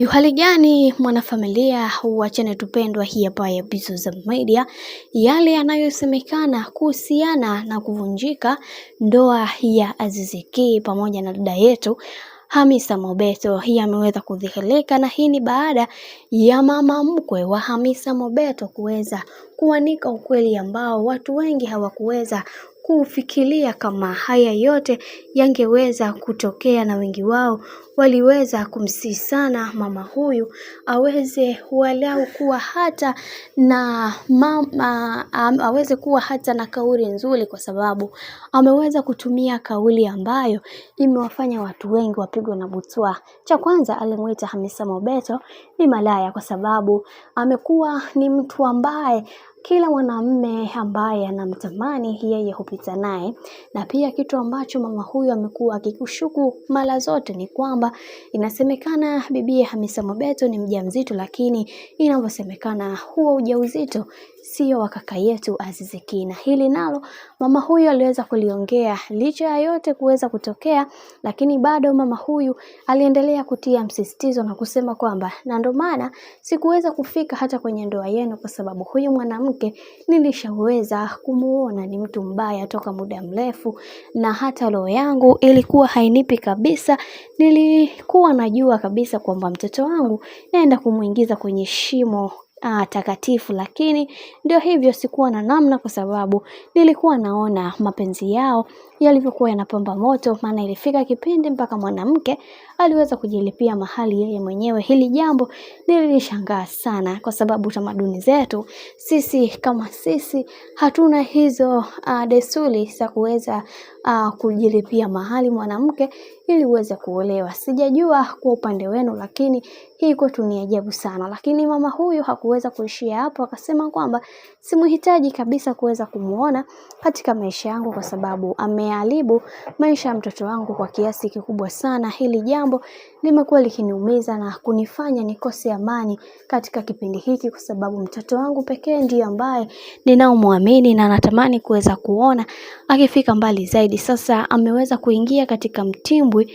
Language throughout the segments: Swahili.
Hali gani mwanafamilia wa channel tupendwa hii hapa ya Bizoza Media, yale yanayosemekana kuhusiana na kuvunjika ndoa ya Azizi Ki pamoja na dada yetu Hamisa Mobeto hii ameweza kudhihirika, na hii ni baada ya mama mkwe wa Hamisa Mobeto kuweza kuanika ukweli ambao watu wengi hawakuweza kufikiria kama haya yote yangeweza kutokea, na wengi wao waliweza kumsihi sana mama huyu aweze walau kuwa hata na aweze kuwa hata na kauli nzuri, kwa sababu ameweza kutumia kauli ambayo imewafanya watu wengi wapigwe na butwaa. Cha kwanza, alimuita Hamisa Mobeto ni malaya, kwa sababu amekuwa ni mtu ambaye kila mwanamume ambaye anamtamani yeye hupita naye. Na pia kitu ambacho mama huyu amekuwa akikushuku mara zote ni kwamba inasemekana bibi Hamisa Mobeto ni mjamzito, lakini inavyosemekana huo ujauzito sio wa kaka yetu Azizi Ki. Na hili nalo mama huyu aliweza kuliongea licha ya yote kuweza kutokea, lakini bado mama huyu aliendelea kutia msisitizo na kusema kwamba na ndo maana sikuweza kufika hata kwenye ndoa yenu, kwa sababu huyu mwanamke nilishaweza kumuona ni mtu mbaya toka muda mrefu, na hata roho yangu ilikuwa hainipi kabisa. Nilikuwa najua kabisa kwamba mtoto wangu naenda kumuingiza kwenye shimo takatifu, lakini ndio hivyo, sikuwa na namna, kwa sababu nilikuwa naona mapenzi yao yalivyokuwa yanapamba moto. Maana ilifika kipindi mpaka mwanamke aliweza kujilipia mahali yeye mwenyewe. Hili jambo nilishangaa sana, kwa sababu tamaduni zetu sisi kama sisi hatuna hizo desturi za kuweza kujilipia mahali mwanamke ili uweze kuolewa. Sijajua kwa upande wenu, lakini hii kwetu ni ajabu sana. Lakini mama huyu hakuweza kuishia hapo, akasema kwamba simuhitaji kabisa kuweza kumuona katika maisha yangu, kwa sababu ameharibu maisha ya mtoto wangu kwa kiasi kikubwa sana. Hili jambo limekuwa likiniumiza na kunifanya nikose amani katika kipindi hiki, kwa sababu mtoto wangu pekee ndiye ambaye ninaomwamini na natamani kuweza kuona akifika mbali zaidi. Sasa ameweza kuingia katika mtimbwi,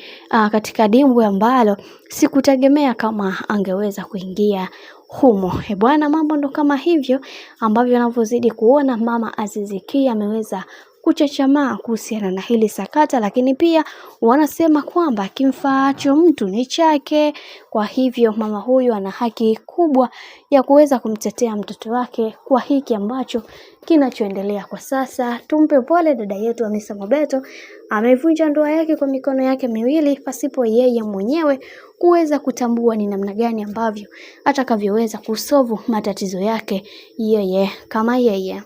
katika dimbwi ambalo sikutegemea kama angeweza kuingia humo. Bwana, mambo ndo kama hivyo ambavyo anavyozidi kuona mama Azizi Ki ameweza kuchachamaa kuhusiana na hili sakata, lakini pia wanasema kwamba kimfaacho mtu ni chake. Kwa hivyo mama huyu ana haki kubwa ya kuweza kumtetea mtoto wake kwa hiki ambacho kinachoendelea kwa sasa. Tumpe pole dada yetu Hamisa Mobeto, amevunja ndoa yake kwa mikono yake miwili pasipo yeye mwenyewe kuweza kutambua ni namna gani ambavyo atakavyoweza kusolve matatizo yake yeye kama yeye.